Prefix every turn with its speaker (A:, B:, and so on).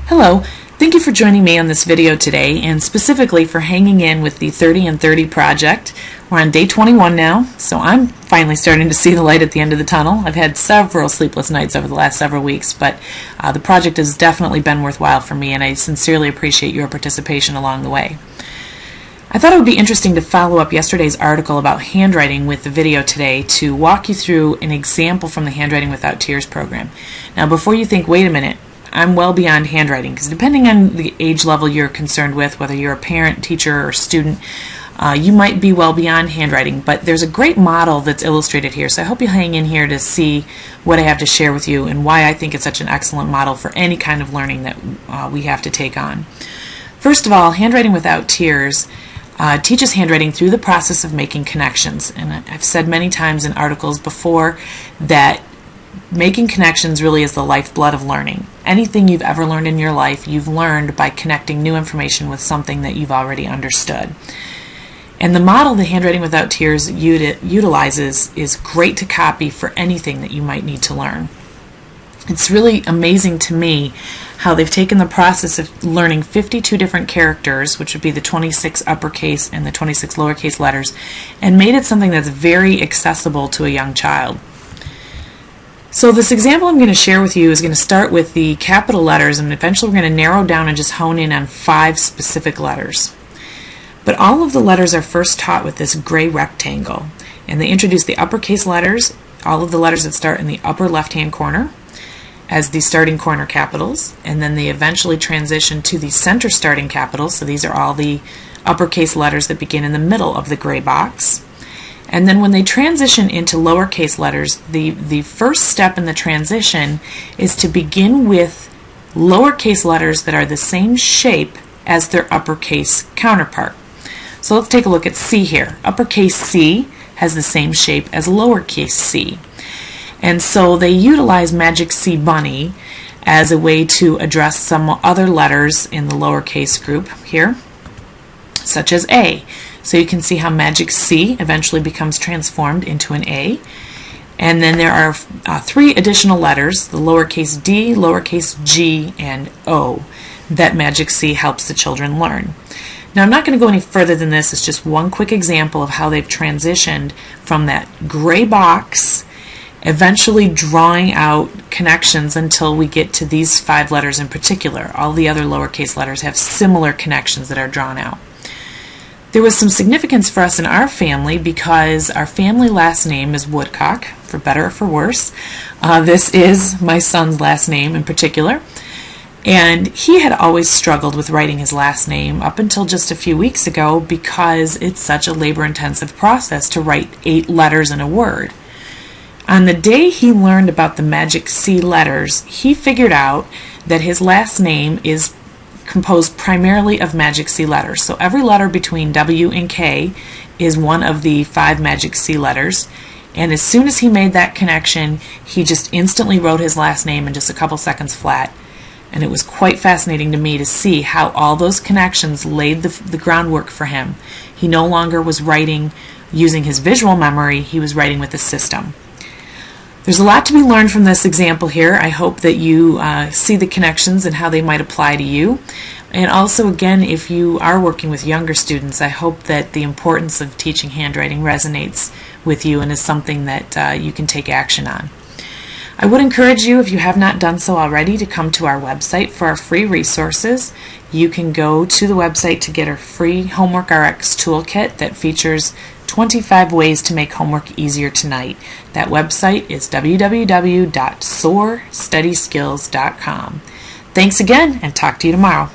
A: Hello, thank you for joining me on this video today, and specifically for hanging in with the 30 and 30 project. We're on day 21 now, so I'm finally starting to see the light at the end of the tunnel. I've had several sleepless nights over the last several weeks, but the project has definitely been worthwhile for me, and I sincerely appreciate your participation along the way. I thought it would be interesting to follow up yesterday's article about handwriting with the video today to walk you through an example from the Handwriting Without Tears program. Now, before you think, wait a minute, I'm well beyond handwriting, because depending on the age level you're concerned with, whether you're a parent, teacher, or student, you might be well beyond handwriting, but there's a great model that's illustrated here, so I hope you hang in here to see what I have to share with you and why I think it's such an excellent model for any kind of learning that we have to take on. First of all, Handwriting Without Tears teaches handwriting through the process of making connections, and I've said many times in articles before that making connections really is the lifeblood of learning. Anything you've ever learned in your life, you've learned by connecting new information with something that you've already understood. And the model that Handwriting Without Tears utilizes is great to copy for anything that you might need to learn. It's really amazing to me how they've taken the process of learning 52 different characters, which would be the 26 uppercase and the 26 lowercase letters, and made it something that's very accessible to a young child. So this example I'm going to share with you is going to start with the capital letters, and eventually we're going to narrow down and just hone in on 5 specific letters. But all of the letters are first taught with this gray rectangle, and they introduce the uppercase letters, all of the letters that start in the upper left-hand corner, as the starting corner capitals, and then they eventually transition to the center starting capitals, so these are all the uppercase letters that begin in the middle of the gray box. And then when they transition into lowercase letters, the first step in the transition is to begin with lowercase letters that are the same shape as their uppercase counterpart. So let's take a look at C here. Uppercase C has the same shape as lowercase c. And so they utilize Magic C Bunny as a way to address some other letters in the lowercase group here, such as A. So you can see how Magic C eventually becomes transformed into an A. And then there are 3 additional letters, the lowercase d, lowercase g, and O, that Magic C helps the children learn. Now, I'm not going to go any further than this. It's just one quick example of how they've transitioned from that gray box, eventually drawing out connections until we get to these 5 letters in particular. All the other lowercase letters have similar connections that are drawn out. There was some significance for us in our family because our family last name is Woodcock, for better or for worse. This is my son's last name in particular. And he had always struggled with writing his last name up until just a few weeks ago because it's such a labor-intensive process to write 8 letters in a word. On the day he learned about the Magic C letters, he figured out that his last name is composed primarily of Magic C letters. So every letter between W and K is one of the 5 Magic C letters. And as soon as he made that connection, he just instantly wrote his last name in just a couple seconds flat. And it was quite fascinating to me to see how all those connections laid the groundwork for him. He no longer was writing using his visual memory, he was writing with the system. There's a lot to be learned from this example here. I hope that you see the connections and how they might apply to you. And also, again, if you are working with younger students, I hope that the importance of teaching handwriting resonates with you and is something that you can take action on. I would encourage you, if you have not done so already, to come to our website for our free resources. You can go to the website to get our free Homework RX toolkit that features 25 ways to make homework easier tonight. That website is www.soarstudyskills.com. Thanks again, and talk to you tomorrow.